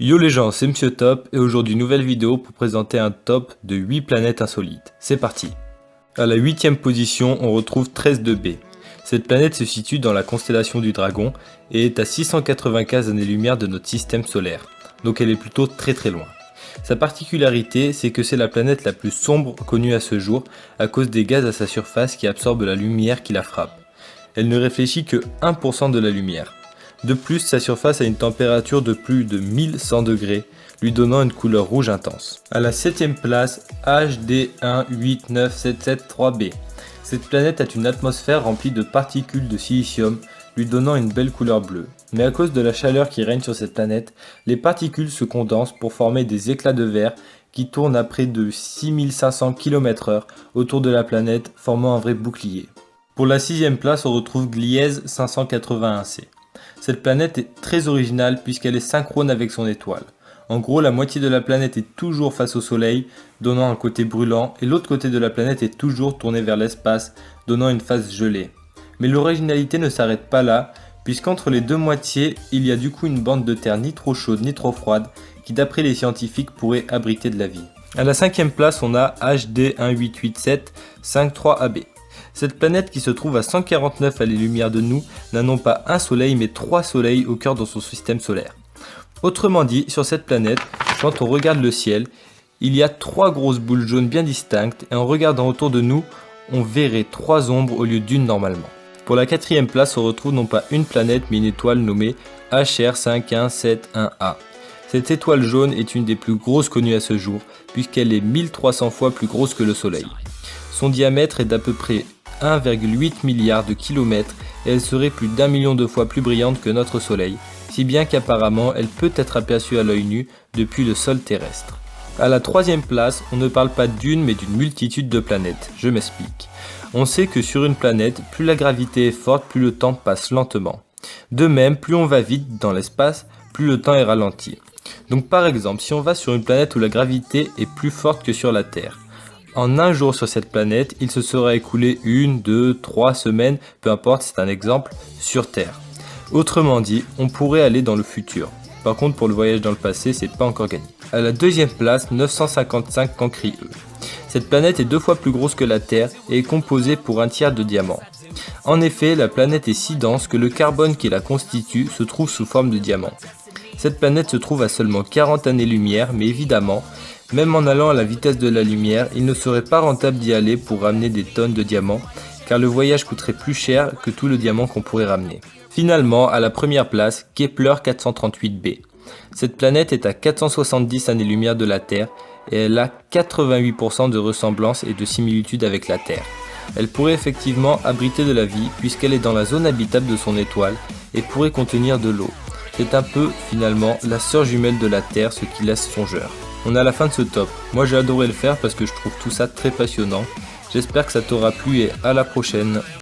Yo les gens, c'est Monsieur Top et aujourd'hui nouvelle vidéo pour présenter un top de 8 planètes insolites. C'est parti. À la 8ème position, on retrouve 13-2b. Cette planète se situe dans la constellation du Dragon et est à 695 années-lumière de notre système solaire. Donc elle est plutôt très loin. Sa particularité, c'est que c'est la planète la plus sombre connue à ce jour à cause des gaz à sa surface qui absorbent la lumière qui la frappe. Elle ne réfléchit que 1% de la lumière. De plus, sa surface a une température de plus de 1100 degrés, lui donnant une couleur rouge intense. À la 7ème place, HD 189773b. Cette planète a une atmosphère remplie de particules de silicium, lui donnant une belle couleur bleue. Mais à cause de la chaleur qui règne sur cette planète, les particules se condensent pour former des éclats de verre qui tournent à près de 6500 km/h autour de la planète, formant un vrai bouclier. Pour la 6ème place, on retrouve Gliese 581c. Cette planète est très originale puisqu'elle est synchrone avec son étoile. En gros, la moitié de la planète est toujours face au soleil, donnant un côté brûlant, et l'autre côté de la planète est toujours tourné vers l'espace, donnant une face gelée. Mais l'originalité ne s'arrête pas là, puisqu'entre les deux moitiés, il y a du coup une bande de terre ni trop chaude ni trop froide, qui d'après les scientifiques pourrait abriter de la vie. À la 5ème place, on a HD 188753AB. Cette planète qui se trouve à 149 années-lumière de nous n'a non pas un soleil mais 3 soleils au cœur de son système solaire. Autrement dit, sur cette planète, quand on regarde le ciel, il y a 3 grosses boules jaunes bien distinctes et en regardant autour de nous, on verrait 3 ombres au lieu d'une normalement. Pour la 4ème place, on retrouve non pas une planète mais une étoile nommée HR 5171A. Cette étoile jaune est une des plus grosses connues à ce jour puisqu'elle est 1300 fois plus grosse que le soleil. Son diamètre est d'à peu près 1,8 milliard de kilomètres et elle serait plus d'1 million de fois plus brillante que notre soleil, si bien qu'apparemment elle peut être aperçue à l'œil nu depuis le sol terrestre. À la 3ème place, on ne parle pas d'une mais d'une multitude de planètes, je m'explique. On sait que sur une planète, plus la gravité est forte, plus le temps passe lentement. De même, plus on va vite dans l'espace, plus le temps est ralenti. Donc par exemple, si on va sur une planète où la gravité est plus forte que sur la Terre, en un jour sur cette planète, il se sera écoulé 1, 2, 3 semaines, peu importe, c'est un exemple, sur Terre. Autrement dit, on pourrait aller dans le futur. Par contre, pour le voyage dans le passé, c'est pas encore gagné. À la 2ème place, 955 Cancri E. Cette planète est 2 fois plus grosse que la Terre et est composée pour un tiers de diamants. En effet, la planète est si dense que le carbone qui la constitue se trouve sous forme de diamant. Cette planète se trouve à seulement 40 années-lumière, mais évidemment, même en allant à la vitesse de la lumière, il ne serait pas rentable d'y aller pour ramener des tonnes de diamants, car le voyage coûterait plus cher que tout le diamant qu'on pourrait ramener. Finalement, à la première place, Kepler 438b. Cette planète est à 470 années-lumière de la Terre et elle a 88% de ressemblance et de similitude avec la Terre. Elle pourrait effectivement abriter de la vie puisqu'elle est dans la zone habitable de son étoile et pourrait contenir de l'eau. C'est un peu, finalement, la sœur jumelle de la Terre, ce qui laisse songeur. On est à la fin de ce top. Moi j'ai adoré le faire parce que je trouve tout ça très passionnant. J'espère que ça t'aura plu et à la prochaine.